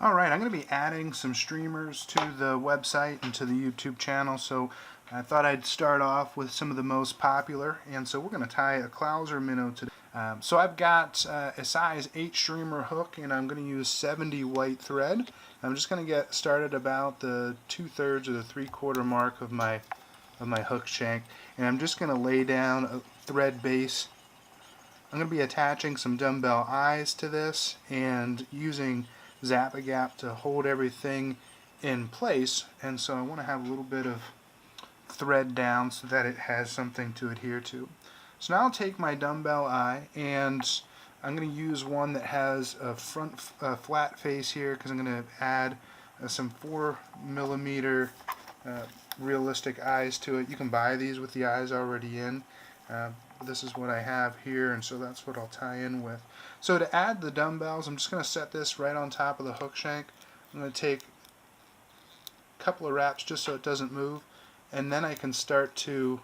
Alright, I'm going to be adding some streamers to the website and to the YouTube channel, so I thought I'd start off with some of the most popular, and so we're going to tie a Clouser Minnow today. So I've got a size 8 streamer hook, and I'm going to use 70 white thread. I'm just going to get started about the 2/3 or the 3/4 mark of my hook shank, and I'm just going to lay down a thread base. I'm going to be attaching some dumbbell eyes to this and using Zap-A-Gap to hold everything in place, and so I want to have a little bit of thread down so that it has something to adhere to. So now I'll take my dumbbell eye, and I'm going to use one that has a front flat face here because I'm going to add some 4mm realistic eyes to it. You can buy these with the eyes already in. This is what I have here, and so that's what I'll tie in with. So to add the dumbbells, I'm just going to set this right on top of the hook shank. I'm going to take a couple of wraps just so it doesn't move, and then I can start to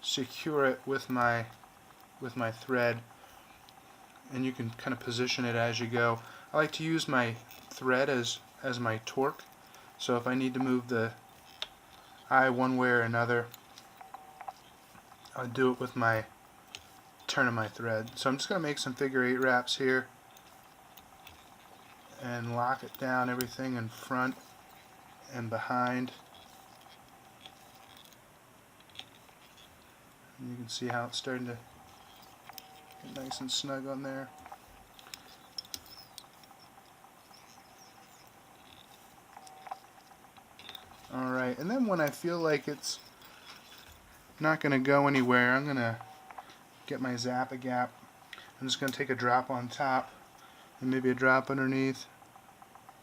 secure it with my thread, and you can kind of position it as you go. I like to use my thread as my torque, so if I need to move the eye one way or another, I'll do it with my turn of my thread. So I'm just going to make some figure 8 wraps here and lock it down, everything in front and behind. And you can see how it's starting to get nice and snug on there. Alright, and then when I feel like it's not going to go anywhere, I'm going to get my Zap-A-Gap. I'm just going to take a drop on top and maybe a drop underneath.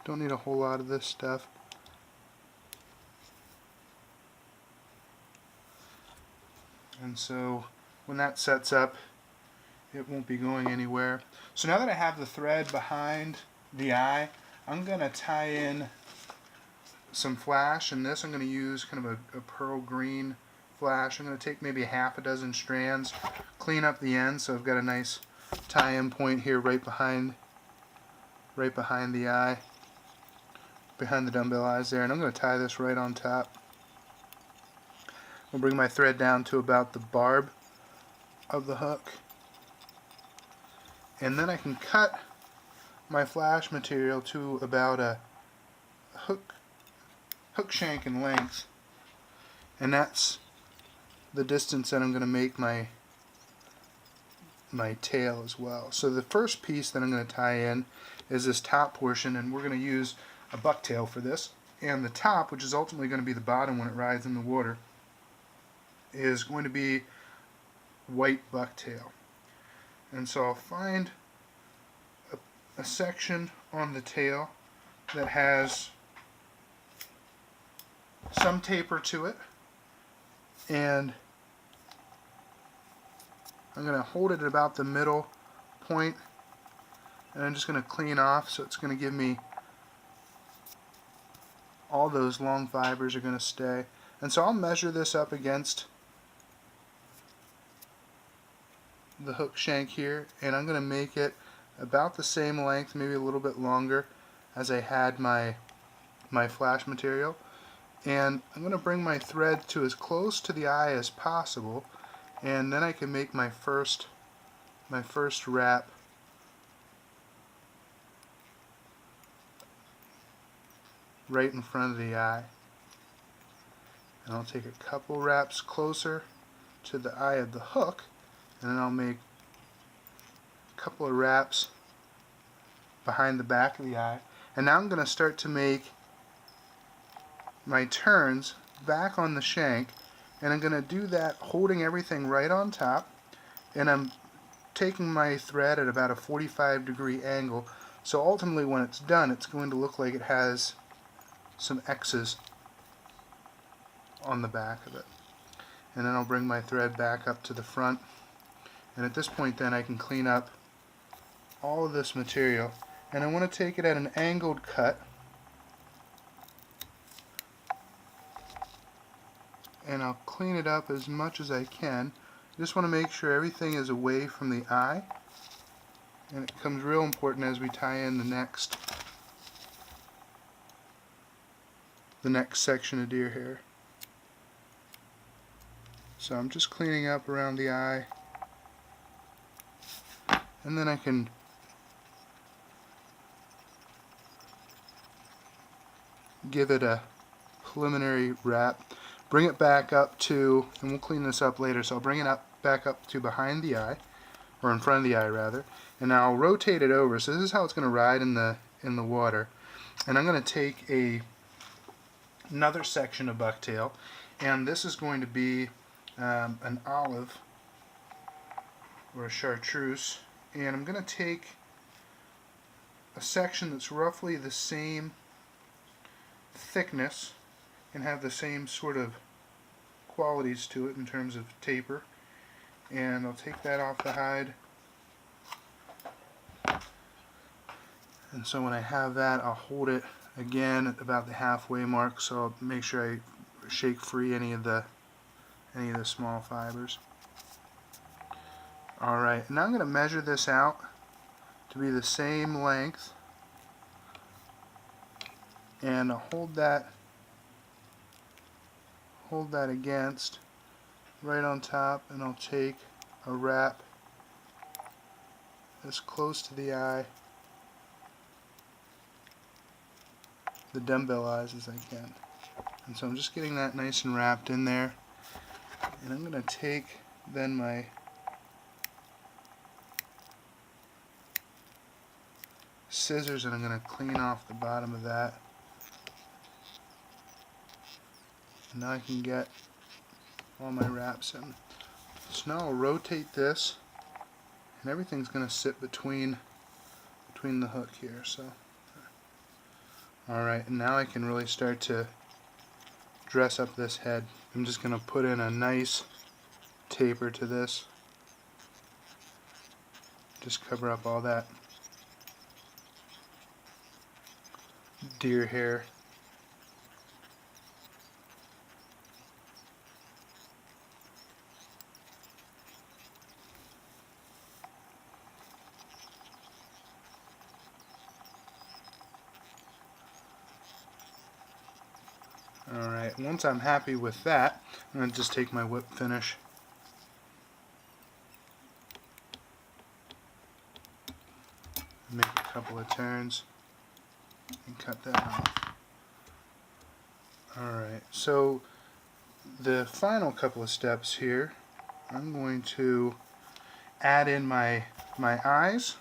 Don't need a whole lot of this stuff. And so when that sets up, it won't be going anywhere. So now that I have the thread behind the eye, I'm going to tie in some flash, and this I'm going to use kind of a pearl green flash. I'm going to take maybe a half a dozen strands, clean up the end so I've got a nice tie-in point here right behind the eye, behind the dumbbell eyes there, and I'm going to tie this right on top. I'll bring my thread down to about the barb of the hook, and then I can cut my flash material to about a hook shank in length, and that's the distance that I'm going to make my tail as well. So the first piece that I'm going to tie in is this top portion, and we're going to use a bucktail for this. And the top, which is ultimately going to be the bottom when it rides in the water, is going to be white bucktail. And so I'll find a section on the tail that has some taper to it, and I'm going to hold it at about the middle point, and I'm just going to clean off, so it's going to give me all those long fibers are going to stay. And so I'll measure this up against the hook shank here, and I'm going to make it about the same length, maybe a little bit longer, as I had my flash material. And I'm going to bring my thread to as close to the eye as possible, and then I can make my first wrap right in front of the eye. And I'll take a couple wraps closer to the eye of the hook, and then I'll make a couple of wraps behind the back of the eye. And now I'm going to start to make my turns back on the shank, and I'm going to do that holding everything right on top, and I'm taking my thread at about a 45-degree angle, so ultimately when it's done it's going to look like it has some X's on the back of it. And then I'll bring my thread back up to the front, and at this point then I can clean up all of this material, and I want to take it at an angled cut, and I'll clean it up as much as I can. Just want to make sure everything is away from the eye, and it becomes real important as we tie in the next the next section of deer hair. So I'm just cleaning up around the eye, and then I can give it a preliminary wrap, bring it back up to, and we'll clean this up later, so I'll bring it back up to behind the eye, or in front of the eye rather, and now I'll rotate it over. So this is how it's going to ride in the water. And I'm going to take another section of bucktail, and this is going to be an olive or a chartreuse, and I'm going to take a section that's roughly the same thickness and have the same sort of qualities to it in terms of taper, and I'll take that off the hide. And so when I have that, I'll hold it again at about the halfway mark, so I'll make sure I shake free any of the small fibers. Alright, now I'm going to measure this out to be the same length, and I'll hold that against right on top, and I'll take a wrap as close to the eye, the dumbbell eyes, as I can. And so I'm just getting that nice and wrapped in there, and I'm going to take then my scissors, and I'm going to clean off the bottom of that. And now I can get all my wraps in. So now I'll rotate this, and everything's going to sit between the hook here. So, alright, and now I can really start to dress up this head. I'm just going to put in a nice taper to this. Just cover up all that deer hair. Alright, once I'm happy with that, I'm going to just take my whip finish and make a couple of turns and cut that off. Alright, so the final couple of steps here, I'm going to add in my eyes.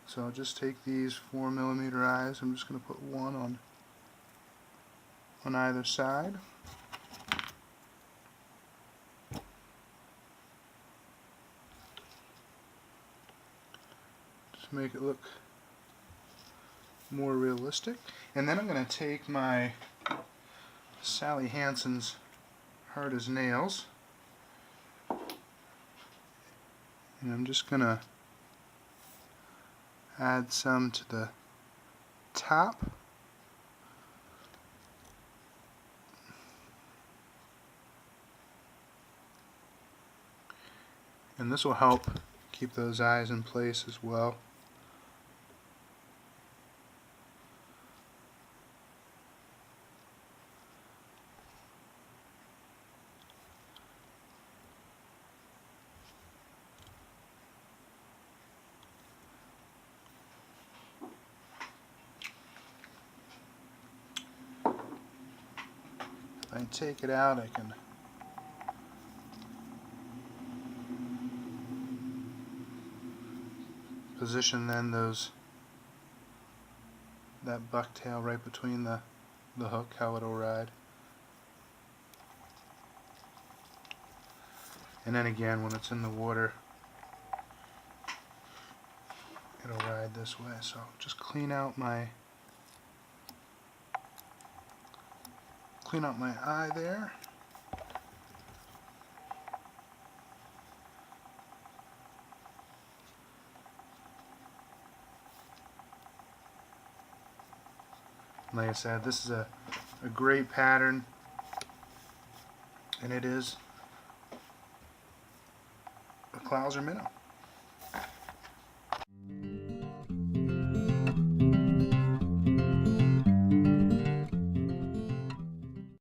So I'll just take these 4mm eyes. I'm just going to put one on either side. Just make it look more realistic. And then I'm going to take my Sally Hansen's Hard as Nails, and I'm just going to add some to the top. And this will help keep those eyes in place as well. If I take it out, I can position then that bucktail right between the hook, how it'll ride. And then again, when it's in the water, it'll ride this way. So just clean out my eye there. Like I said, this is a great pattern, and it is a Clouser Minnow.